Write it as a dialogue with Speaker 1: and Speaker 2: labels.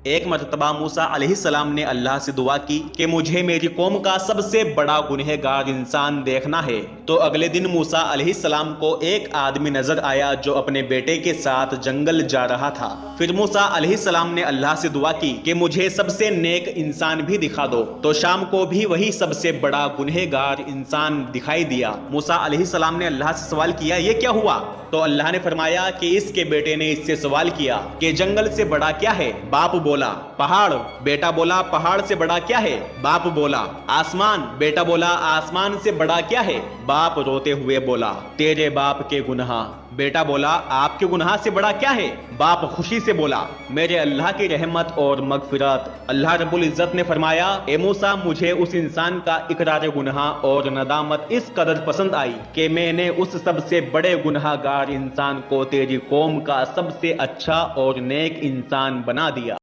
Speaker 1: ایک مرتبہ موسیٰ علیہ السلام نے اللہ سے دعا کی کہ مجھے میری قوم کا سب سے بڑا گنہگار انسان دیکھنا ہے۔ تو اگلے دن موسیٰ علیہ السلام کو ایک آدمی نظر آیا جو اپنے بیٹے کے ساتھ جنگل جا رہا تھا۔ پھر موسیٰ علیہ السلام نے اللہ سے دعا کی کہ مجھے سب سے نیک انسان بھی دکھا دو۔ تو شام کو بھی وہی سب سے بڑا گنہگار انسان دکھائی دیا۔ موسیٰ علیہ السلام نے اللہ سے سوال کیا، یہ کیا ہوا؟ تو اللہ نے فرمایا کہ اس کے بیٹے نے اس سے سوال کیا کہ جنگل سے بڑا کیا ہے؟ باپ بولا پہاڑ۔ بیٹا بولا پہاڑ سے بڑا کیا ہے؟ باپ بولا آسمان۔ بیٹا بولا آسمان سے بڑا کیا ہے؟ باپ روتے ہوئے بولا تیرے باپ کے گناہ۔ بیٹا بولا آپ کے گناہ سے بڑا کیا ہے؟ باپ خوشی سے بولا میرے اللہ کی رحمت اور مغفرت۔ اللہ رب العزت نے فرمایا اے موسیٰ مجھے اس انسان کا اقرار گناہ اور ندامت اس قدر پسند آئی کہ میں نے اس سب سے بڑے گناہ گار انسان کو تیری قوم کا سب سے اچھا اور نیک انسان بنا دیا۔